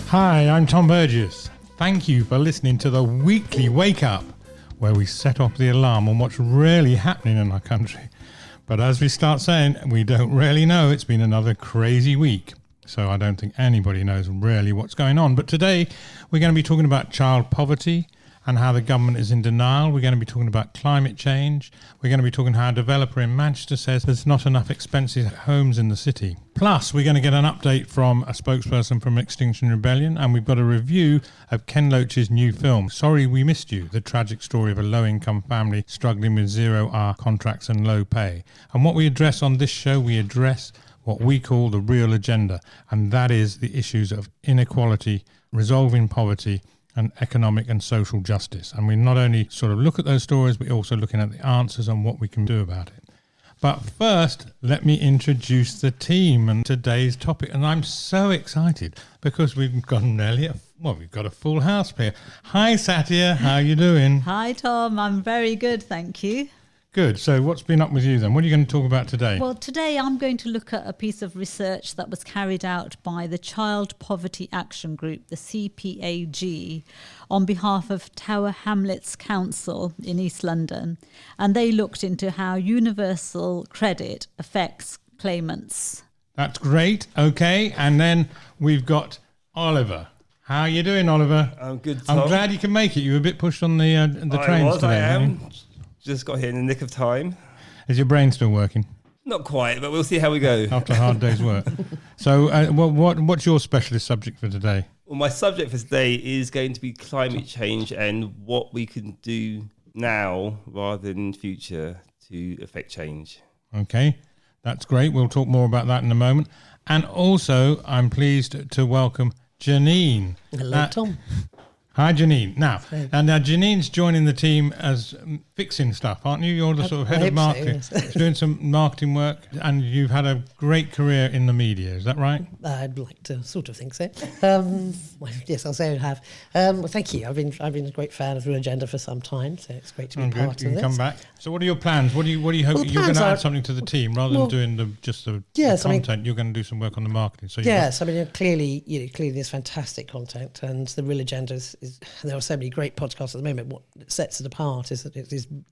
Hi, I'm Tom Burgess. Thank you for listening to the weekly Wake Up, where we set off the alarm on what's really happening in our country. But as we start saying, we don't really know. It's been another crazy week, so I don't think anybody knows really what's going on. But today we're going to be talking about child poverty and how the government is in denial. We're going to be talking about climate change. We're going to be talking how a developer in Manchester says there's not enough expensive homes in the city. Plus, we're going to get an update from a spokesperson from Extinction Rebellion, and we've got a review of Ken Loach's new film, Sorry We Missed You, the tragic story of a low-income family struggling with zero-hour contracts and low pay. And what we address on this show, we address what we call the real agenda, and that is the issues of inequality, resolving poverty, and economic and social justice. And we not only sort of look at those stories, we're also looking at the answers and what we can do about it. But first, let me introduce the team and today's topic. And I'm so excited because we've got we've got a full house here. Hi, Satya. How are you doing? Hi, Tom. I'm very good, thank you. Good. So what's been up with you then? What are you going to talk about today? Well, today I'm going to look at a piece of research that was carried out by the Child Poverty Action Group, the CPAG, on behalf of Tower Hamlets Council in East London. And they looked into how universal credit affects claimants. That's great. Okay. And then we've got Oliver. How are you doing, Oliver? I'm good, Tom. I'm glad you can make it. You were a bit pushed on the trains today. I am. Just got here in the nick of time. Is your brain still working? Not quite, but we'll see how we go. After a hard day's work. So what's your specialist subject for today? Well, my subject for today is going to be climate change and what we can do now rather than in future to affect change. Okay, that's great. We'll talk more about that in a moment. And also, I'm pleased to welcome Janine. Hello, Tom. Hi, Janine. Now, Janine's joining the team as fixing stuff, aren't you? You're the sort of head of marketing, so, yes. Doing some marketing work, and you've had a great career in the media. Is that right? I'd like to sort of think so. Well, yes, I'll say I have. Well, thank you. I've been a great fan of Real Agenda for some time, so it's great to be part of this. You can come back. So, what are your plans? What do you hope? Well, you're going to add something to the team rather than doing the content. You're going to do some work on the marketing. So clearly there's fantastic content, and the Real Agenda is there are so many great podcasts at the moment. What sets it apart is that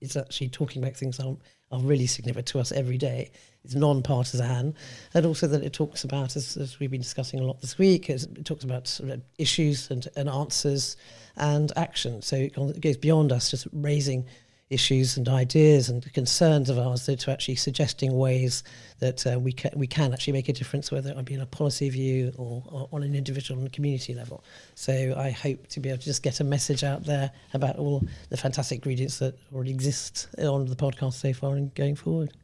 it's actually talking about things that are really significant to us every day. It's non-partisan, and also that it talks about, as we've been discussing a lot this week, it talks about sort of issues and answers and action. So it goes beyond us just raising issues and ideas and concerns of ours to actually suggesting ways that we can actually make a difference, whether it be in a policy view or on an individual and community level. So I hope to be able to just get a message out there about all the fantastic ingredients that already exist on the podcast so far and going forward.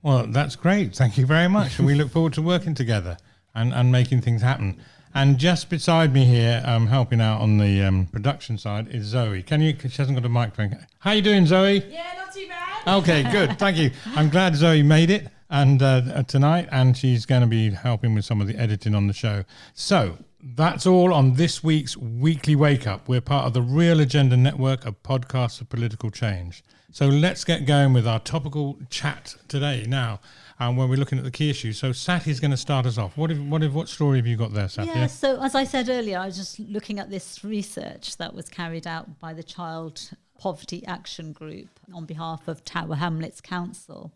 Well, that's great. Thank you very much. And we look forward to working together and making things happen. And just beside me here, helping out on the production side, is Zoe. She hasn't got a microphone. How you doing, Zoe? Yeah, not too bad. Okay, good. Thank you. I'm glad Zoe made it and tonight, and she's going to be helping with some of the editing on the show. So that's all on this week's Weekly Wake Up. We're part of the Real Agenda network of podcasts of political change. So let's get going with our topical chat today now. When we're looking at the key issues. So Satya's going to start us off. What story have you got there, Satya? Yeah, so as I said earlier, I was just looking at this research that was carried out by the Child Poverty Action Group on behalf of Tower Hamlets Council.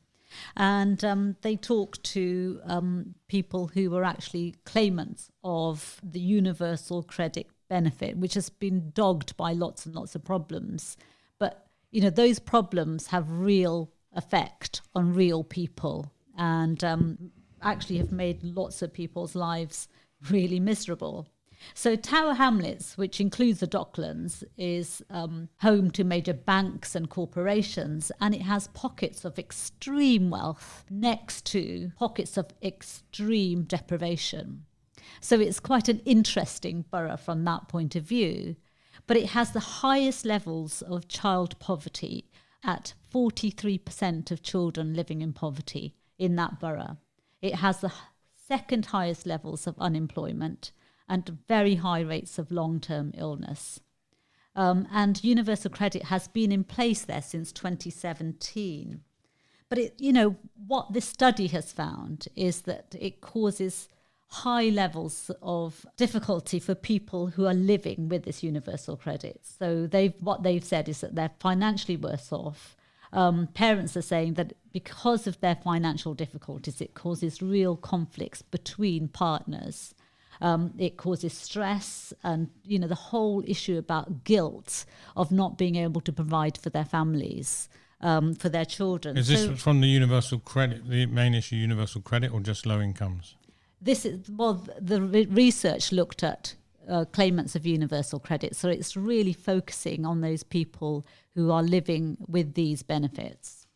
And they talked to people who were actually claimants of the universal credit benefit, which has been dogged by lots and lots of problems. But, those problems have real effect on real people. And actually have made lots of people's lives really miserable. So Tower Hamlets, which includes the Docklands, is home to major banks and corporations, and it has pockets of extreme wealth next to pockets of extreme deprivation. So it's quite an interesting borough from that point of view, but it has the highest levels of child poverty at 43% of children living in poverty in that borough. It has the second highest levels of unemployment and very high rates of long-term illness. And universal credit has been in place there since 2017. But what this study has found is that it causes high levels of difficulty for people who are living with this universal credit. So what they've said is that they're financially worse off. Parents are saying that because of their financial difficulties, it causes real conflicts between partners. It causes stress and, the whole issue about guilt of not being able to provide for their families, for their children. Is this from the universal credit, the main issue, universal credit, or just low incomes? The research looked at claimants of universal credit. So it's really focusing on those people who are living with these benefits.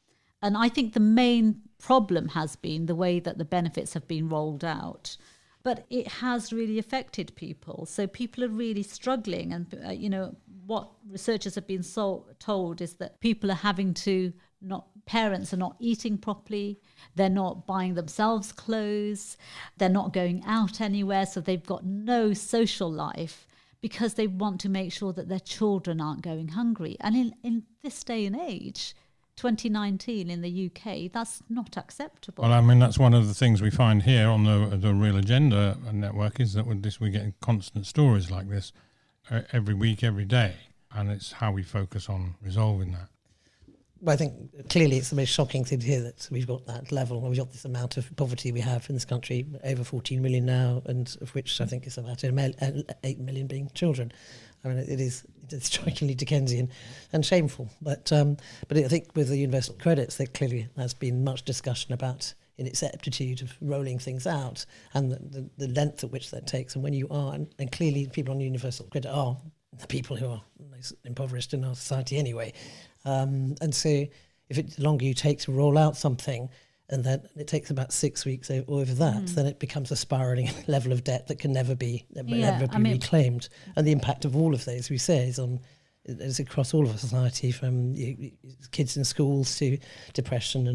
And I think the main problem has been the way that the benefits have been rolled out. But it has really affected people. So people are really struggling. And, what researchers have been told is that people are having to parents are not eating properly. They're not buying themselves clothes. They're not going out anywhere. So they've got no social life because they want to make sure that their children aren't going hungry. And in this day and age, 2019 in the UK, that's not acceptable. Well, I mean, that's one of the things we find here on the Real Agenda network is that with this, we get constant stories like this every week, every day. And it's how we focus on resolving that. Well, I think clearly it's the most shocking thing to hear that we've got that level. We've got this amount of poverty we have in this country, over 14 million now, and of which I think it's about 8 million being children. I mean, it's strikingly Dickensian and shameful. But I think with the universal credits, there clearly has been much discussion about in its aptitude of rolling things out and the length at which that takes. And when you are, and clearly people on universal credit are the people who are most impoverished in our society anyway. And so if the longer you take to roll out something, and then it takes about 6 weeks over that, then it becomes a spiralling level of debt that can never be reclaimed. And the impact of all of those, we say, is across all of our society, from kids in schools to depression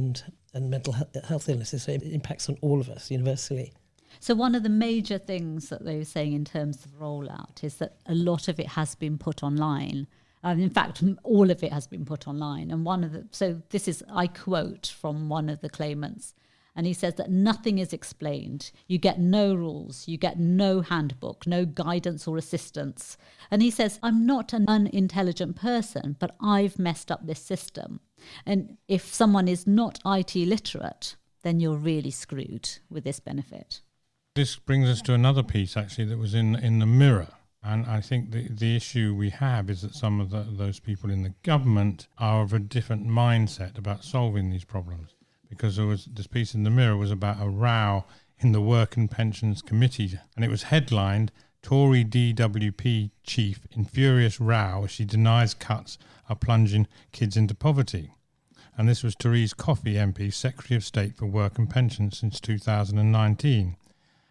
and mental health illnesses. So it impacts on all of us universally. So one of the major things that they were saying in terms of rollout is that a lot of it has been put online. In fact, all of it has been put online. And so this is, I quote from one of the claimants, and he says that nothing is explained. You get no rules, you get no handbook, no guidance or assistance. And he says, I'm not an unintelligent person, but I've messed up this system. And if someone is not IT literate, then you're really screwed with this benefit. This brings us to another piece, actually, that was in the Mirror. And I think the issue we have is that some of those people in the government are of a different mindset about solving these problems. Because there was this piece in the Mirror was about a row in the Work and Pensions Committee. And it was headlined, Tory DWP Chief in Furious Row as she denies cuts are plunging kids into poverty. And this was Therese Coffey MP, Secretary of State for Work and Pensions since 2019.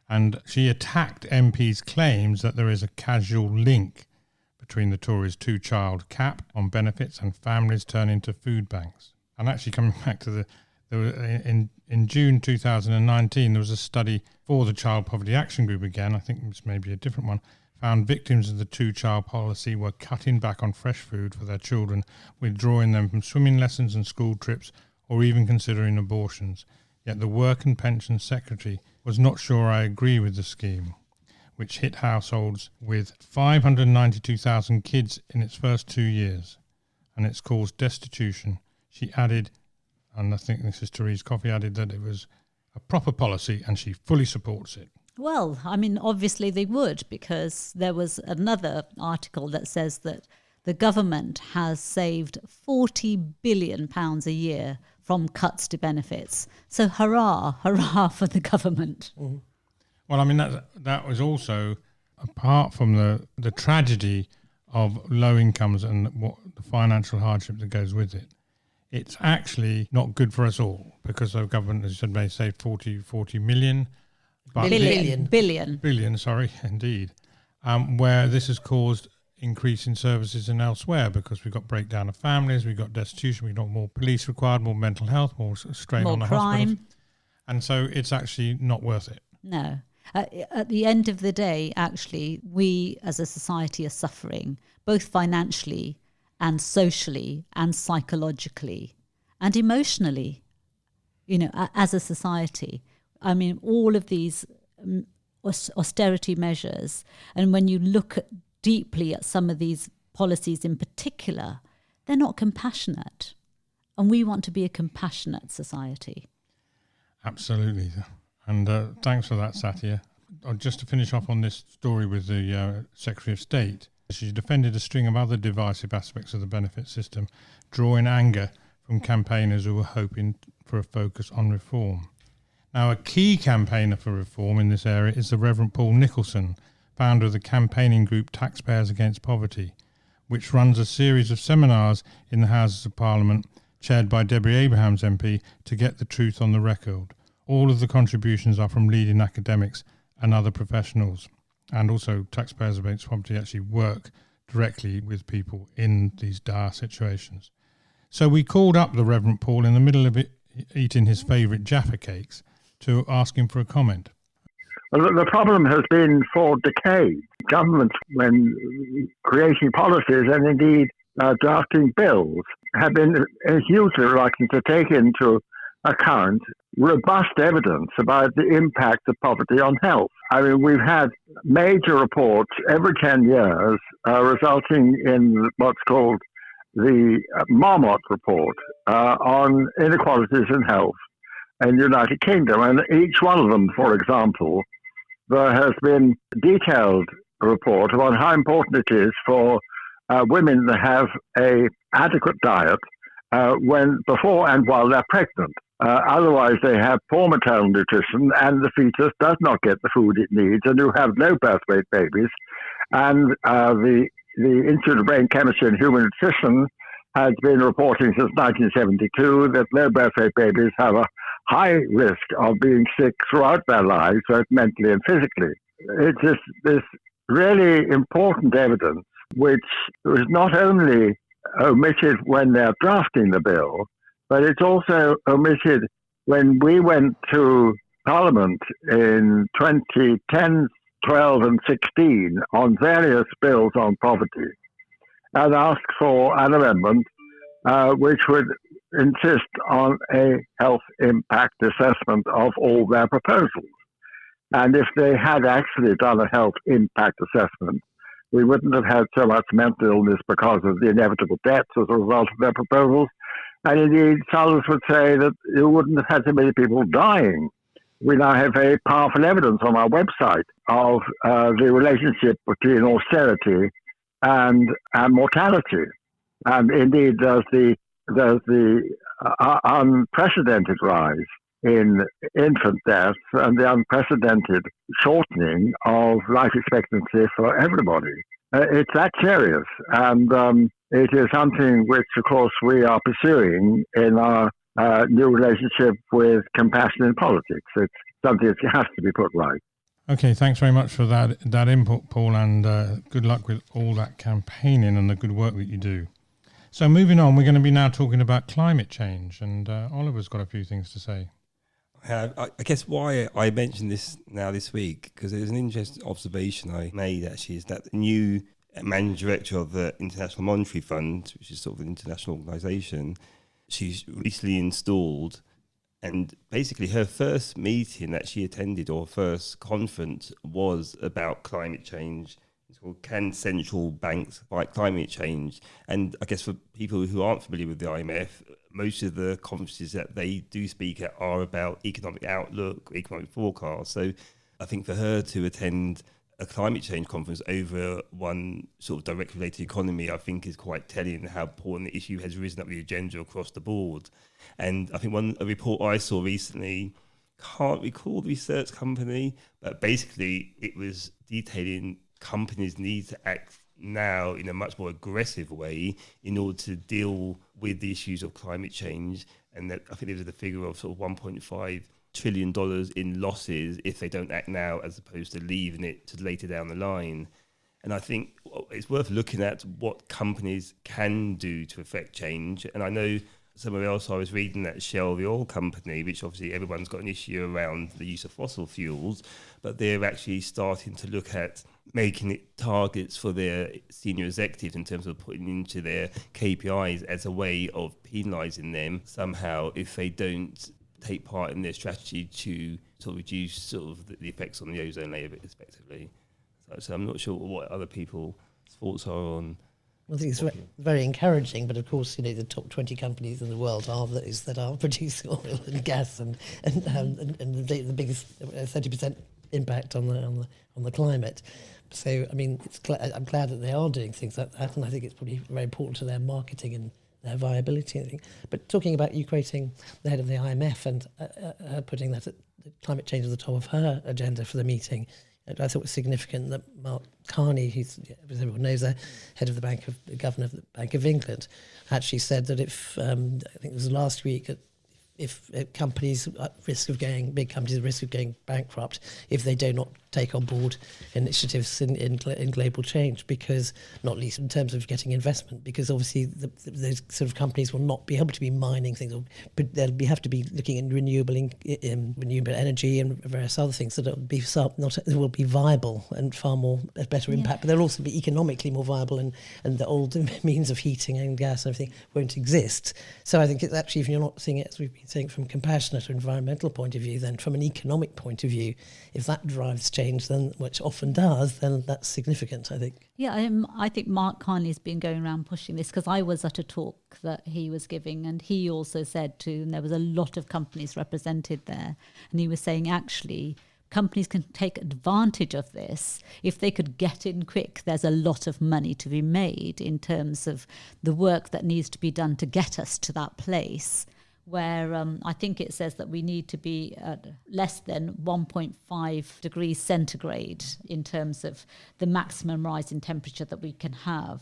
And she attacked MP's claims that there is a causal link between the Tories' two-child cap on benefits and families turning to food banks. And actually, coming back to in June 2019, there was a study for the Child Poverty Action Group again, I think this may be a different one, found victims of the two-child policy were cutting back on fresh food for their children, withdrawing them from swimming lessons and school trips, or even considering abortions. Yet the Work and Pensions Secretary was not sure I agree with the scheme, which hit households with 592,000 kids in its first 2 years, and it's caused destitution. She added, and I think this is Therese Coffey, added that it was a proper policy and she fully supports it. Well, I mean, obviously they would, because there was another article that says that the government has saved £40 billion a year from cuts to benefits. So hurrah for the government. Mm-hmm. Well, I mean, that was also, apart from the tragedy of low incomes and what the financial hardship that goes with it, it's actually not good for us all, because the government, as you said, may save 40 million. Billion, sorry, indeed. Where this has caused increase in services and elsewhere, because we've got breakdown of families, we've got destitution, we've got more police required, more mental health, more strain more on the crime. hospitals. And so it's actually not worth it. No. At the end of the day, actually, we as a society are suffering, both financially and socially and psychologically and emotionally. as a society. I mean, all of these austerity measures, and when you look deeply at some of these policies in particular, they're not compassionate. And we want to be a compassionate society. Absolutely. And thanks for that, Satya. Just to finish off on this story with the Secretary of State, she defended a string of other divisive aspects of the benefit system, drawing anger from campaigners who were hoping for a focus on reform. Now, a key campaigner for reform in this area is the Reverend Paul Nicholson, founder of the campaigning group Taxpayers Against Poverty, which runs a series of seminars in the Houses of Parliament, chaired by Debbie Abrahams MP, to get the truth on the record. All of the contributions are from leading academics and other professionals. And also Taxpayers Against Poverty actually work directly with people in these dire situations. So we called up the Reverend Paul in the middle of eating his favourite Jaffa cakes to ask him for a comment. Well, the problem has been for decades. Governments, when creating policies and indeed drafting bills, have been hugely reluctant to take into account robust evidence about the impact of poverty on health. I mean, we've had major reports every 10 years resulting in what's called the Marmot report on inequalities in health in the United Kingdom. And each one of them, for example, there has been detailed report about how important it is for women to have an adequate diet before and while they're pregnant. Otherwise, they have poor maternal nutrition, and the fetus does not get the food it needs, and you have low birth weight babies. And the Institute of Brain Chemistry and Human Nutrition has been reporting since 1972 that low birth weight babies have a high risk of being sick throughout their lives, both mentally and physically. It's this really important evidence, which was not only omitted when they're drafting the bill, but it's also omitted when we went to Parliament in 2010, 12 and 16 on various bills on poverty and asked for an amendment which would insist on a health impact assessment of all their proposals. And if they had actually done a health impact assessment, we wouldn't have had so much mental illness because of the inevitable deaths as a result of their proposals. And indeed, scholars would say that you wouldn't have had so many people dying. We now have very powerful evidence on our website of the relationship between austerity and mortality. And indeed, there's the unprecedented rise in infant deaths and the unprecedented shortening of life expectancy for everybody. It's that serious, and it is something which, of course, we are pursuing in our new relationship with compassion in politics. It's something that has to be put right. Okay, thanks very much for that input, Paul, and good luck with all that campaigning and the good work that you do. So moving on, we're going to be now talking about climate change, and Oliver's got a few things to say. I guess why I mentioned this now this week, because there's an interesting observation I made actually, is that the new managing director of the International Monetary Fund, which is sort of an international organisation, she's recently installed, and basically her first meeting that she attended, or first conference, was about climate change. It's called Can Central Banks Fight Climate Change? And I guess for people who aren't familiar with the IMF, most of the conferences that they do speak at are about economic outlook, economic forecast. So I think for her to attend a climate change conference over one sort of directly related economy, I think is quite telling how important the issue has risen up the agenda across the board. And I think a report I saw recently, can't recall the research company, but basically it was detailing companies need to act now in a much more aggressive way in order to deal with the issues of climate change. And that I think there was a figure of sort of $1.5 trillion in losses if they don't act now, as opposed to leaving it to later down the line. And I think it's worth looking at what companies can do to affect change. And I know somewhere else I was reading that Shell, the oil company, which obviously everyone's got an issue around the use of fossil fuels, but they're actually starting to look at making it targets for their senior executives in terms of putting into their KPIs as a way of penalising them somehow if they don't take part in their strategy to sort of reduce sort of the effects on the ozone layer, respectively. So I'm not sure what other people's thoughts are on. I think it's very encouraging, but of course, the top 20 companies in the world are those that are producing oil and gas, and the biggest 30% impact on the climate. So, I mean, I'm glad that they are doing things like that, and I think it's probably very important to their marketing and their viability, I think. But talking about you quoting the head of the IMF and her putting that climate change at the top of her agenda for the meeting, I thought it was significant that Mark Carney, who's, as everyone knows, the head of the governor of the Bank of England, actually said that if, I think it was last week, if companies at risk of going bankrupt, if they do not take on board initiatives in global change, because not least in terms of getting investment, because obviously those sort of companies will not be able to be mining things, but they'll have to be looking at renewable energy and various other things that will be viable and far more better impact, but they'll also be economically more viable, and the old means of heating and gas and everything won't exist. So I think it's actually, if you're not seeing it, as we've been saying, from a compassionate or environmental point of view, then from an economic point of view, if that drives change, then which often does, then that's significant, I think. Yeah, I think Mark Carney's been going around pushing this, because I was at a talk that he was giving, and he also said and there was a lot of companies represented there, and he was saying actually companies can take advantage of this. If they could get in quick, there's a lot of money to be made in terms of the work that needs to be done to get us to that place where I think it says that we need to be at less than 1.5 degrees centigrade in terms of the maximum rise in temperature that we can have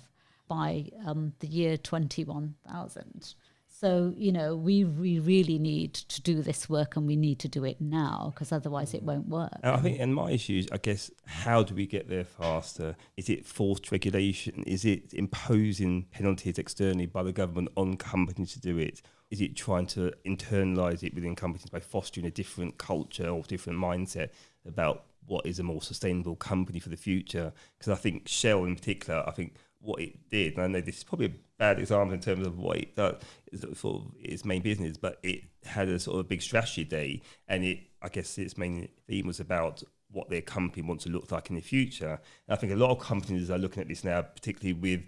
by the year 21,000. So, we really need to do this work, and we need to do it now, because otherwise it won't work. I think, and my issue is, I guess, how do we get there faster? Is it forced regulation? Is it imposing penalties externally by the government on companies to do it? Is it trying to internalise it within companies by fostering a different culture or different mindset about what is a more sustainable company for the future? Because I think Shell in particular, I think what it did, and I know this is probably a bad example in terms of what it does, is sort of its main business, but it had a sort of big strategy day, and I guess its main theme was about what their company wants to look like in the future. And I think a lot of companies are looking at this now, particularly with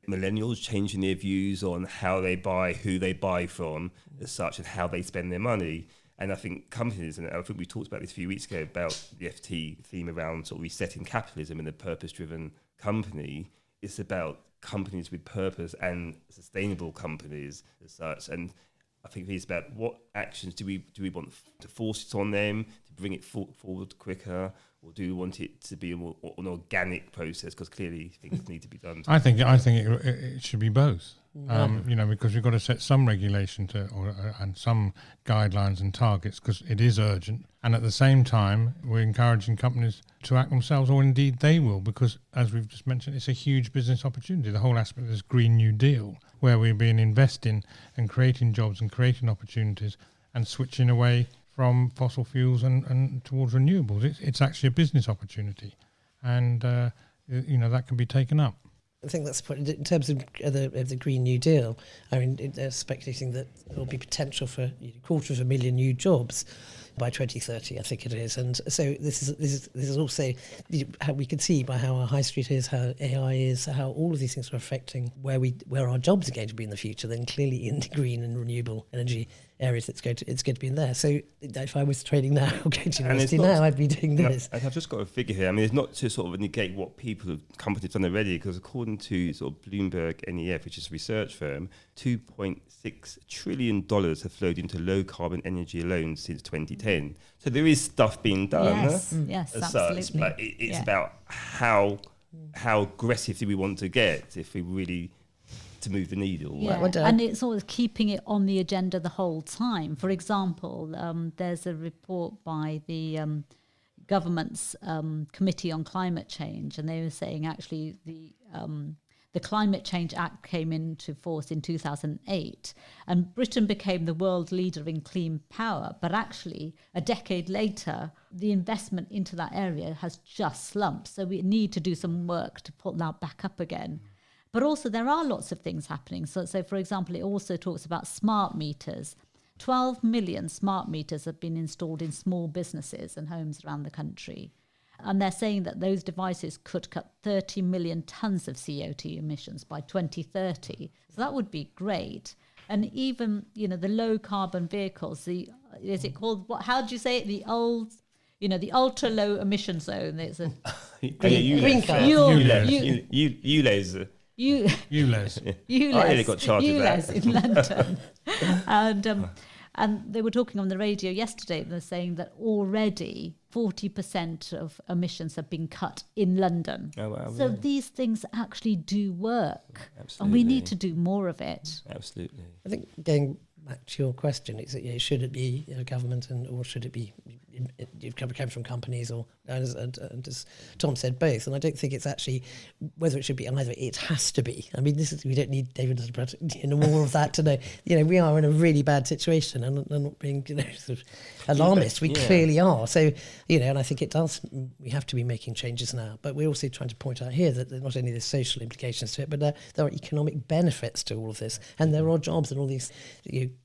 millennials changing their views on how they buy, who they buy from, as such, and how they spend their money. And I think companies, and I think we talked about this a few weeks ago about the FT theme around sort of resetting capitalism and the purpose-driven company. It's about companies with purpose and sustainable companies as such. And I think it's about what actions do we want to force it on them to bring it forward quicker, or do we want it to be an organic process? Because clearly things need to be done. I think it should be both. Because you've got to set some regulation and some guidelines and targets, because it is urgent. And at the same time, we're encouraging companies to act themselves, or indeed they will, because as we've just mentioned, it's a huge business opportunity. The whole aspect of this Green New Deal, where we've been investing and creating jobs and creating opportunities and switching away from fossil fuels and towards renewables. It's actually a business opportunity, and that can be taken up. I think that's in terms of the Green New Deal. I mean, they're speculating that there will be potential for 250,000 new jobs by 2030, I think it is. And so this is also how we can see by how our high street is, how AI is, how all of these things are affecting where our jobs are going to be in the future. Then clearly in the green and renewable energy areas, it's going to be in there. So if I was training now or going to university now, I'd be doing this. And I've just got a figure here. I mean, it's not to sort of negate what companies have done already, because according to sort of Bloomberg NEF, which is a research firm, $2.6 trillion have flowed into low carbon energy alone since 2010. So there is stuff being done. Yes, absolutely. Such, but it's about how aggressive do we want to get if we really to move the needle. Yeah. And it's always keeping it on the agenda the whole time. For example, there's a report by the government's Committee on Climate Change, and they were saying actually the Climate Change Act came into force in 2008, and Britain became the world leader in clean power. But actually, a decade later, the investment into that area has just slumped. So we need to do some work to put that back up again. But also, there are lots of things happening. So for example, it also talks about smart meters. 12 million smart meters have been installed in small businesses and homes around the country. And they're saying that those devices could cut 30 million tonnes of CO2 emissions by 2030. So that would be great. And even, the low carbon vehicles, is it called, how do you say it? The ultra low emission zone. It's a green card. ULEZ. ULEZ. I only got charged with that. ULEZ in London. And they were talking on the radio yesterday, they're saying that already 40% of emissions have been cut in London. Oh, wow, so yeah. these things actually do work. Absolutely. And we need to do more of it. Absolutely. I think going back to your question, it's should it be government or should it be it comes from companies or and as Tom said, both. And I don't think it's actually whether it should be either. It has to be. I mean, we don't need David more of that to know. We are in a really bad situation, and I'm not being sort of alarmist. We clearly are. So and I think it does. We have to be making changes now, but we're also trying to point out here that not only there's social implications to it, but there are economic benefits to all of this, and there are jobs and all these.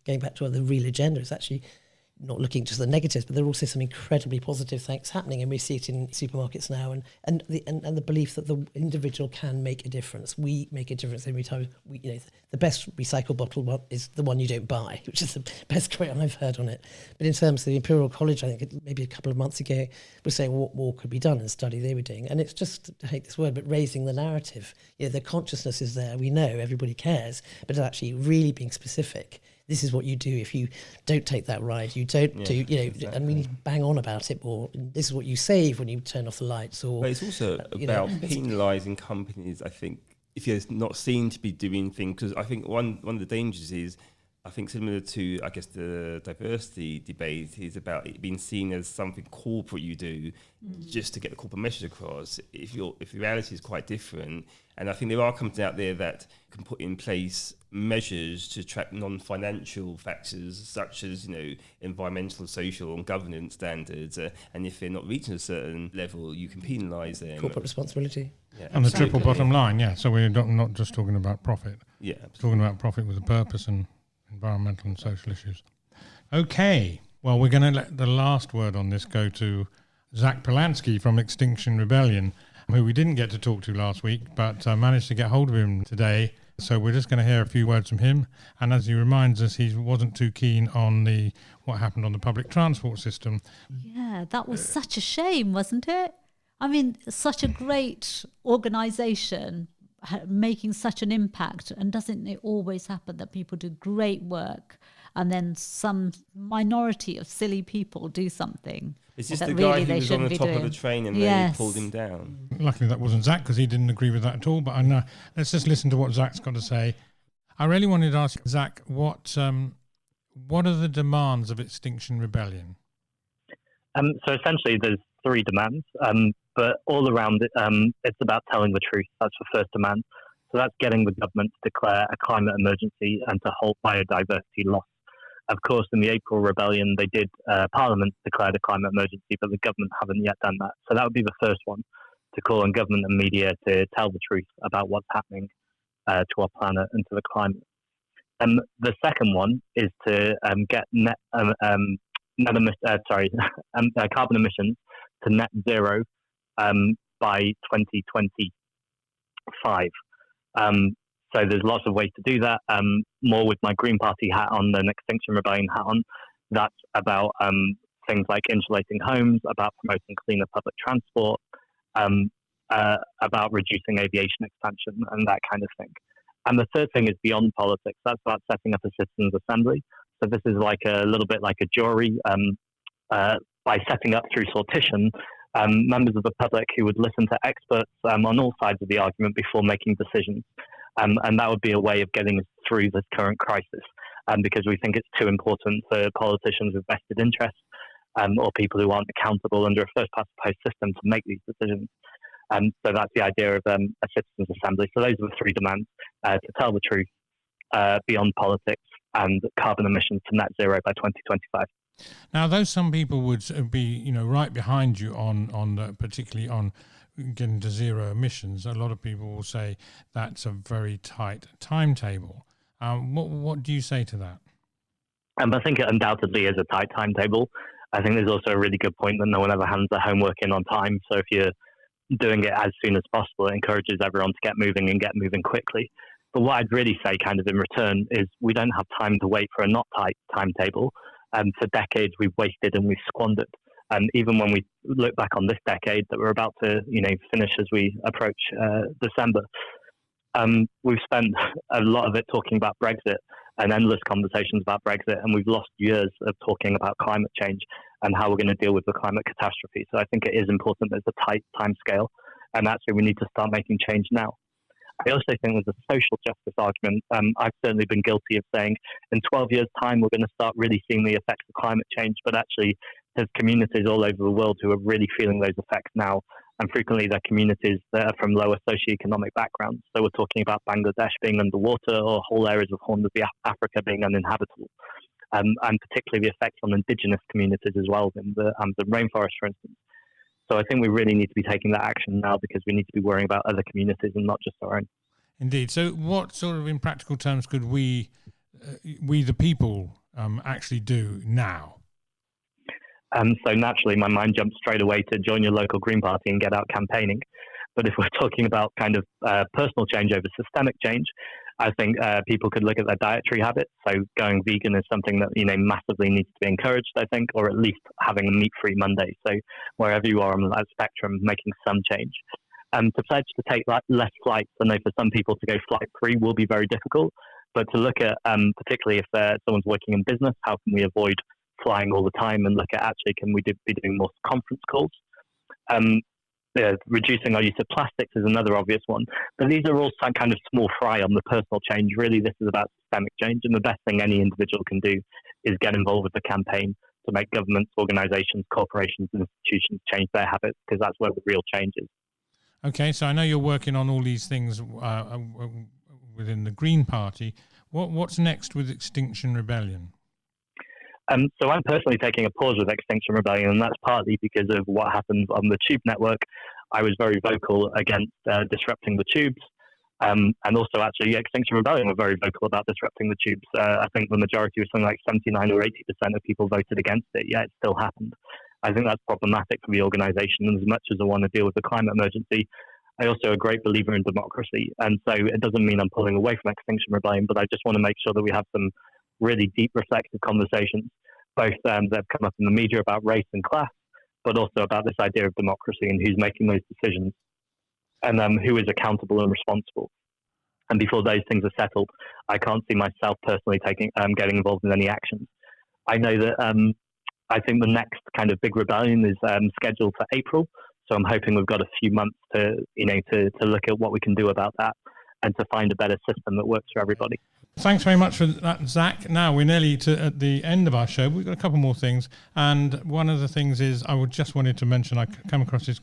Going back to the real agenda is actually not looking just at the negatives, but there are also some incredibly positive things happening, and we see it in supermarkets now, and the belief that the individual can make a difference. We make a difference every time. The best recycled bottle is the one you don't buy, which is the best quote I've heard on it. But in terms of the Imperial College, I think maybe a couple of months ago was saying what more could be done in a study they were doing, and it's just, I hate this word, but raising the narrative. The consciousness is there. We know everybody cares, but it's actually really being specific. This is what you do if you don't take that ride. You don't do, exactly. And we need to bang on about it more. This is what you save when you turn off the lights. Or but it's also about penalising companies, I think, if you're not seen to be doing things. Because I think one of the dangers is, I think similar to, I guess, the diversity debate is about it being seen as something corporate you do just to get the corporate message across. If reality is quite different, and I think there are companies out there that can put in place measures to track non-financial factors such as environmental, social and governance standards, and if they're not reaching a certain level, you can penalise them. Corporate responsibility. Yeah, and the triple bottom line, so we're not just talking about profit. Yeah, talking about profit with a purpose and environmental and social issues. Okay, well, we're going to let the last word on this go to Zach Polanski from Extinction Rebellion, who we didn't get to talk to last week, but managed to get hold of him today. So we're just going to hear a few words from him. And as he reminds us, he wasn't too keen on what happened on the public transport system. Yeah, that was such a shame, wasn't it? I mean, such a great organisation making such an impact, and doesn't it always happen that people do great work and then some minority of silly people do something? It's just that the really guy who was on the top of the train and they pulled him down. Luckily that wasn't Zach, because he didn't agree with that at all, but I know. Let's just listen to what Zach's got to say. I really wanted to ask Zach, what are the demands of Extinction Rebellion? So essentially there's three demands, but all around it, it's about telling the truth. That's the first demand. So that's getting the government to declare a climate emergency and to halt biodiversity loss. Of course, in the April Rebellion, they did, Parliament declared a climate emergency, but the government haven't yet done that. So that would be the first one, to call on government and media to tell the truth about what's happening to our planet and to the climate. The second one is to get carbon emissions to net zero by 2025. So there's lots of ways to do that. More with my Green Party hat on than Extinction Rebellion hat on. That's about things like insulating homes, about promoting cleaner public transport, about reducing aviation expansion and that kind of thing. And the third thing is beyond politics. That's about setting up a citizens' assembly. So this is like a little bit like a jury. By setting up through sortition, members of the public who would listen to experts on all sides of the argument before making decisions. And that would be a way of getting us through this current crisis, because we think it's too important for politicians with vested interests or people who aren't accountable under a first-past-the-post system to make these decisions. So that's the idea of a citizens' assembly. So those are the three demands: to tell the truth, beyond politics, and carbon emissions to net zero by 2025. Now, though some people would be, right behind you on particularly on getting to zero emissions, a lot of people will say that's a very tight timetable. What do you say to that? I think it undoubtedly is a tight timetable. I think there's also a really good point that no one ever hands their homework in on time. So if you're doing it as soon as possible, it encourages everyone to get moving and get moving quickly. But what I'd really say kind of in return is we don't have time to wait for a not tight timetable. For decades, we've wasted and we've squandered. And even when we look back on this decade that we're about to, finish as we approach December, we've spent a lot of it talking about Brexit and endless conversations about Brexit, and we've lost years of talking about climate change and how we're going to deal with the climate catastrophe. So I think it is important there's a tight time scale, and actually we need to start making change now. I also think there's a social justice argument. I've certainly been guilty of saying in 12 years' time we're going to start really seeing the effects of climate change, but actually there's communities all over the world who are really feeling those effects now, and frequently they're communities that are from lower socioeconomic backgrounds. So we're talking about Bangladesh being underwater or whole areas of Horn of Africa being uninhabitable, and particularly the effects on indigenous communities as well in the Amazon rainforest, for instance. So I think we really need to be taking that action now because we need to be worrying about other communities and not just our own. Indeed. So what sort of, in practical terms, could we the people, actually do now? So naturally, my mind jumps straight away to join your local Green Party and get out campaigning. But if we're talking about kind of personal change over systemic change, I think people could look at their dietary habits. So going vegan is something that massively needs to be encouraged, I think, or at least having a meat-free Monday. So wherever you are on that spectrum, making some change. To pledge to take less flights, I know for some people to go flight-free will be very difficult. But to look at, particularly if someone's working in business, how can we avoid flying all the time and look at actually can we be doing more conference calls? Reducing our use of plastics is another obvious one. But these are all some kind of small fry on the personal change. Really, this is about systemic change. And the best thing any individual can do is get involved with the campaign to make governments, organisations, corporations and institutions change their habits, because that's where the real change is. Okay, so I know you're working on all these things within the Green Party. What's next with Extinction Rebellion? So I'm personally taking a pause with Extinction Rebellion, and that's partly because of what happens on the tube network. I was very vocal against disrupting the tubes, and also actually Extinction Rebellion were very vocal about disrupting the tubes. I think the majority was something like 79 or 80% of people voted against it, yet it still happened. I think that's problematic for the organisation, and as much as I want to deal with the climate emergency, I also a great believer in democracy, and so it doesn't mean I'm pulling away from Extinction Rebellion, but I just want to make sure that we have some really deep reflective conversations, both that have come up in the media about race and class, but also about this idea of democracy and who's making those decisions and who is accountable and responsible. And before those things are settled, I can't see myself personally getting involved in any actions. I know that I think the next kind of big rebellion is scheduled for April, so I'm hoping we've got a few months to look at what we can do about that and to find a better system that works for everybody. Thanks very much for that, Zach. Now we're nearly at the end of our show. We've got a couple more things. And one of the things is I just wanted to mention, I come across this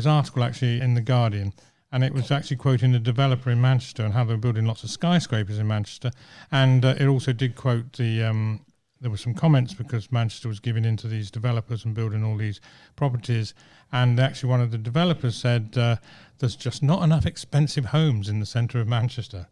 article actually in The Guardian, and it was actually quoting a developer in Manchester and how they're building lots of skyscrapers in Manchester. And it also did quote there were some comments because Manchester was giving in to these developers and building all these properties. And actually one of the developers said there's just not enough expensive homes in the centre of Manchester.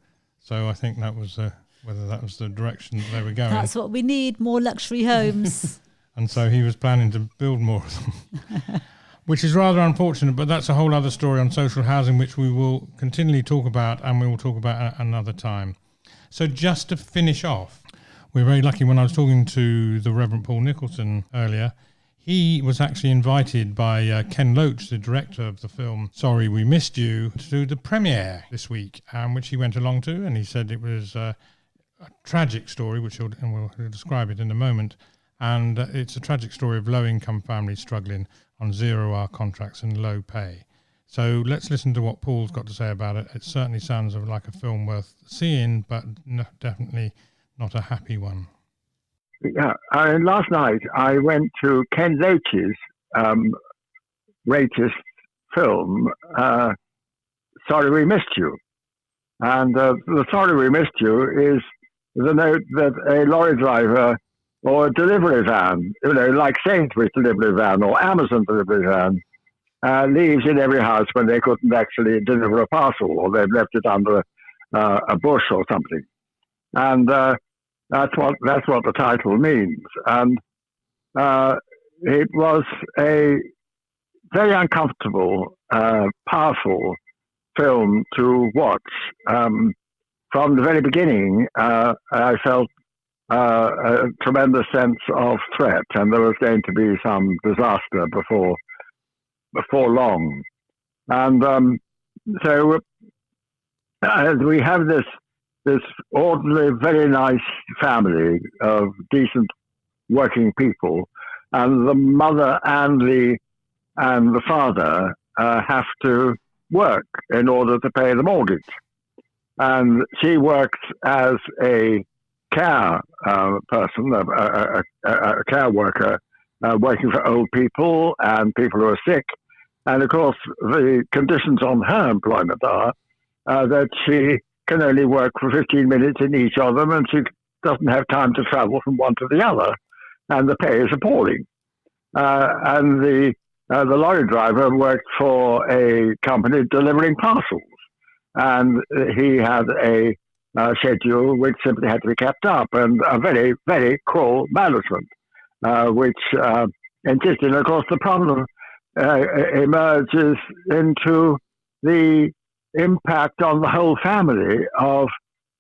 So I think that was whether that was the direction that they were going. That's what we need, more luxury homes. And so he was planning to build more of them, which is rather unfortunate, but that's a whole other story on social housing, which we will continually talk about, and we will talk about at another time. So just to finish off, we're very lucky. When I was talking to the Reverend Paul Nicholson earlier, he was actually invited by Ken Loach, the director of the film Sorry We Missed You, to do the premiere this week, which he went along to, and he said it was a tragic story, which we'll describe it in a moment, and it's a tragic story of low-income families struggling on zero-hour contracts and low pay. So let's listen to what Paul's got to say about it. It certainly sounds like a film worth seeing, but definitely not a happy one. Yeah, last night I went to Ken Loach's latest film, Sorry We Missed You. And the Sorry We Missed You is the note that a lorry driver or a delivery van, like Sainsbury's delivery van or Amazon delivery van, leaves in every house when they couldn't actually deliver a parcel or they've left it under a bush or something. And That's what the title means. And it was a very uncomfortable, powerful film to watch. From the very beginning, I felt a tremendous sense of threat, and there was going to be some disaster before long. And so we have this ordinary, very nice family of decent working people, and the mother and the father have to work in order to pay the mortgage. And she works as a care person, a care worker, working for old people and people who are sick. And of course, the conditions on her employment are that she can only work for 15 minutes in each of them, and she doesn't have time to travel from one to the other. And the pay is appalling. And the lorry driver worked for a company delivering parcels, and he had a schedule which simply had to be kept up, and a very, very cruel management, which insisted. Of course, the problem emerges into the impact on the whole family of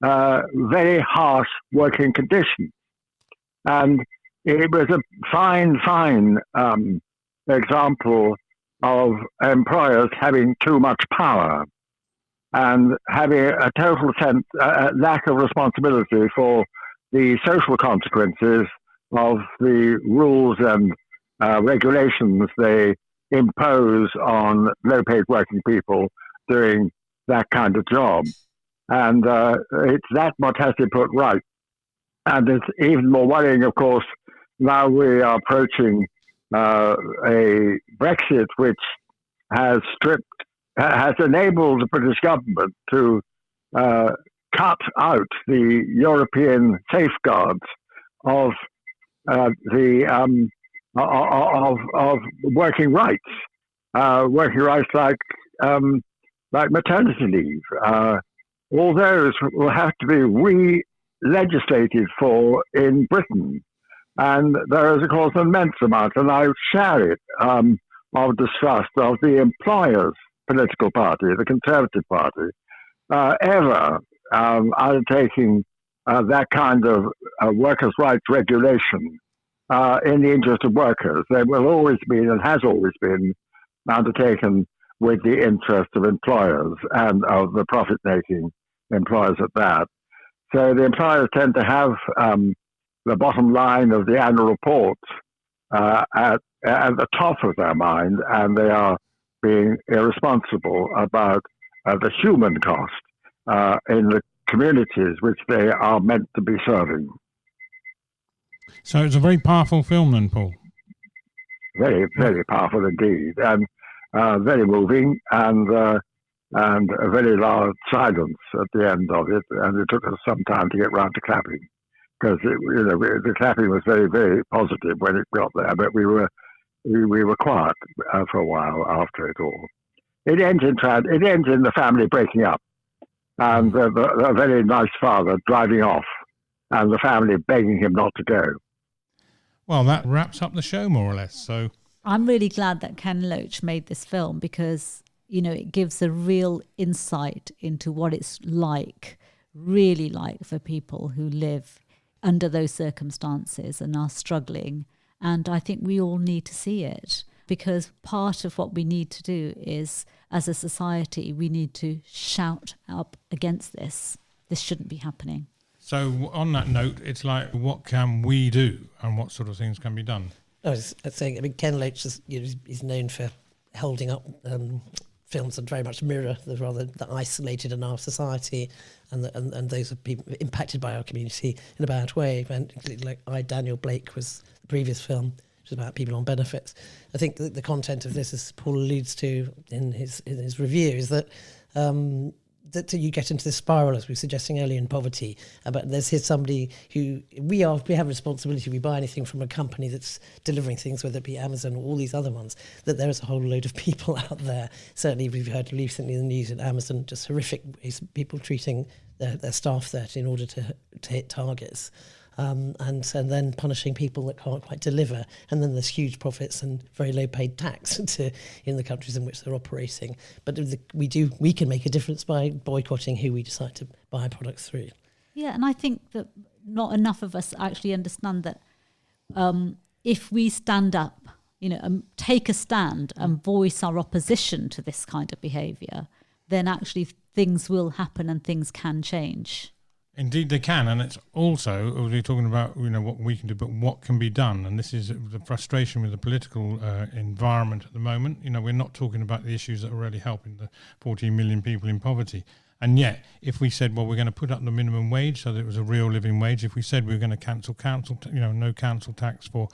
very harsh working conditions. And it was a fine example of employers having too much power and having a total lack of responsibility for the social consequences of the rules and regulations they impose on low-paid working people doing that kind of job. And it's that what has to be put right. And it's even more worrying, of course, now we are approaching a Brexit which has enabled the British government to cut out the European safeguards of working rights like maternity leave. All those will have to be re-legislated for in Britain. And there is, of course, an immense amount, and I share it, of distrust of the employers' political party, the Conservative Party, ever undertaking that kind of workers' rights regulation in the interest of workers. They will always be, and has always been, undertaken with the interest of employers and of the profit-making employers at that. So the employers tend to have the bottom line of the annual reports at the top of their mind, and they are being irresponsible about the human cost in the communities which they are meant to be serving. So it's a very powerful film then, Paul. Very, very powerful indeed, and very moving, and a very loud silence at the end of it, and it took us some time to get round to clapping, because the clapping was very, very positive when it got there, but we were quiet for a while after it all. It ends in the family breaking up, and a very nice father driving off, and the family begging him not to go. Well, that wraps up the show more or less. So I'm really glad that Ken Loach made this film, because it gives a real insight into what it's really like for people who live under those circumstances and are struggling. And I think we all need to see it, because part of what we need to do is, as a society, we need to shout up against this. This shouldn't be happening. So on that note, it's like, what can we do and what sort of things can be done? I was saying, Ken Loach is known for holding up films that very much mirror the isolated in our society and those of people impacted by our community in a bad way. And like Daniel Blake was the previous film, which was about people on benefits. I think the content of this, as Paul alludes to in his review, is that that you get into this spiral, as we were suggesting earlier, in poverty. But here's somebody who we have a responsibility. We buy anything from a company that's delivering things, whether it be Amazon or all these other ones, that there is a whole load of people out there. Certainly, we've heard recently in the news at Amazon, just horrific ways of people treating their staff there in order to hit targets. and then punishing people that can't quite deliver. And then there's huge profits and very low paid tax in the countries in which they're operating. But we can make a difference by boycotting who we decide to buy products through. Yeah, and I think that not enough of us actually understand that if we stand up, take a stand and voice our opposition to this kind of behaviour, then actually things will happen and things can change. Indeed they can, and it's also, we're talking about what we can do, but what can be done. And this is the frustration with the political environment at the moment. We're not talking about the issues that are really helping the 14 million people in poverty. And yet, if we said, well, we're going to put up the minimum wage so that it was a real living wage, if we said we were going to cancel no council tax for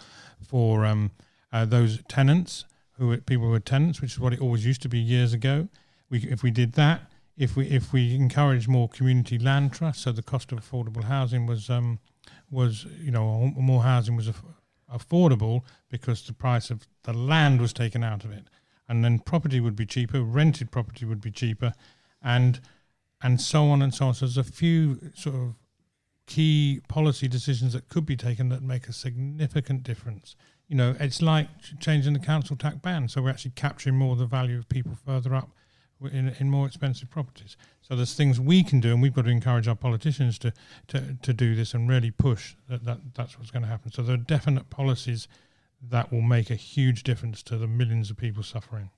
those tenants, people who are tenants, which is what it always used to be years ago, if we did that, if we encourage more community land trusts, so the cost of affordable housing was more housing was affordable because the price of the land was taken out of it, and then property would be cheaper, rented property would be cheaper, and so on and so on. So there's a few sort of key policy decisions that could be taken that make a significant difference. It's like changing the council tax ban, so we're actually capturing more of the value of people further up in more expensive properties. So there's things we can do, and we've got to encourage our politicians to do this and really push that's what's going to happen. So there are definite policies that will make a huge difference to the millions of people suffering.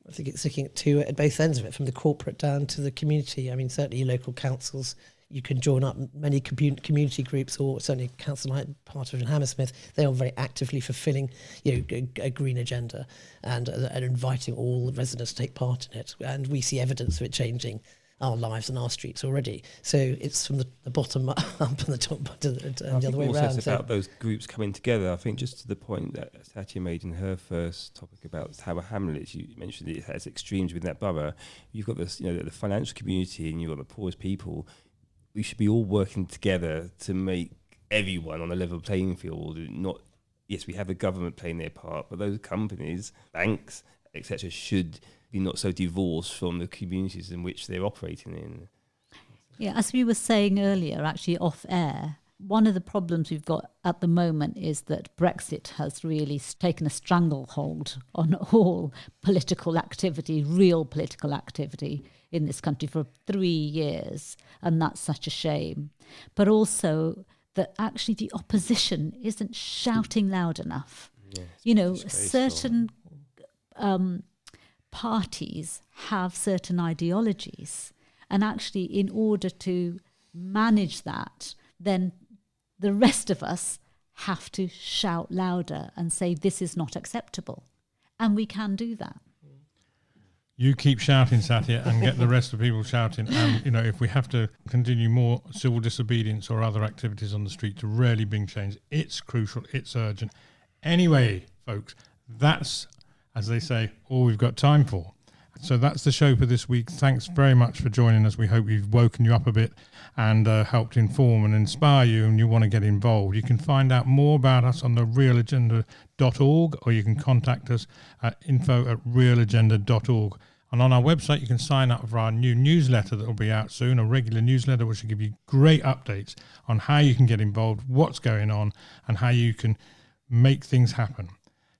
I think it's looking at both ends of it, from the corporate down to the community. I mean, certainly local councils, you can join up many community groups, or certainly a council like part of in Hammersmith, they are very actively fulfilling a green agenda and inviting all the residents to take part in it. And we see evidence of it changing our lives and our streets already. So it's from the bottom up and the top and the other way around. It's about those groups coming together. I think just to the point that Satya made in her first topic about Tower Hamlets, you mentioned it has extremes within that borough. You've got this, the financial community, and you've got the poorest people. We should be all working together to make everyone on a level playing field. Yes, we have the government playing their part, but those companies, banks, etc., should be not so divorced from the communities in which they're operating in. Yeah, as we were saying earlier, actually off air, one of the problems we've got at the moment is that Brexit has really taken a stranglehold on all political activity, real political activity in this country for 3 years, and that's such a shame. But also that actually the opposition isn't shouting loud enough. Yes, certain parties have certain ideologies, and actually in order to manage that, then the rest of us have to shout louder and say this is not acceptable, and we can do that. You keep shouting, Satya, and get the rest of the people shouting. And if we have to continue more civil disobedience or other activities on the street to really bring change, it's crucial, it's urgent. Anyway, folks, that's, as they say, all we've got time for. So that's the show for this week. Thanks very much for joining us. We hope we've woken you up a bit and helped inform and inspire you, and you want to get involved. You can find out more about us on the realagenda.org, or you can contact us at info@realagenda.org. And on our website, you can sign up for our new newsletter that will be out soon, a regular newsletter which will give you great updates on how you can get involved, what's going on, and how you can make things happen.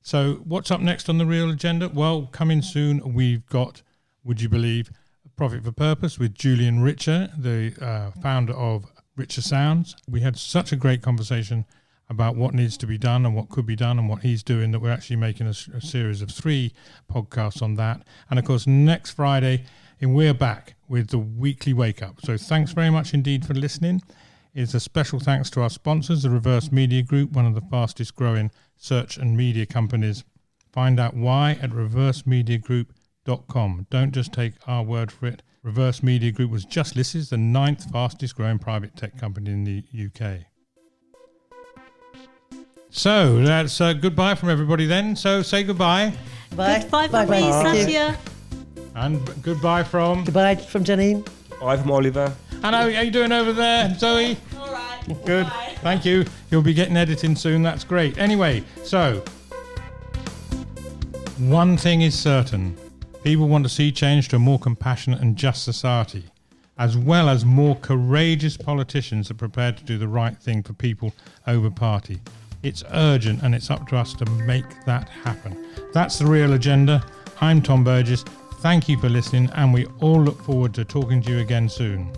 So what's up next on the Real Agenda? Well, coming soon, we've got, would you believe, Profit for Purpose with Julian Richer, the founder of Richer Sounds. We had such a great conversation about what needs to be done and what could be done and what he's doing, that we're actually making a series of 3 podcasts on that. And of course, next Friday, we're back with the weekly wake up. So thanks very much indeed for listening. It's a special thanks to our sponsors, the Reverse Media Group, one of the fastest growing search and media companies. Find out why at reversemediagroup.com. Don't just take our word for it. Reverse Media Group was just listed as the 9th fastest growing private tech company in the UK. So that's goodbye from everybody then. So say goodbye. Bye. Goodbye from me, Satya. And goodbye from Janine. Bye from Oliver. And how are you doing over there, Zoe? All right. Good. Bye. Thank you. You'll be getting editing soon. That's great. Anyway, so one thing is certain. People want to see change to a more compassionate and just society. as well as more courageous politicians that are prepared to do the right thing for people over party. It's urgent, and it's up to us to make that happen. That's The Real Agenda. I'm Tom Burgess. Thank you for listening, and we all look forward to talking to you again soon.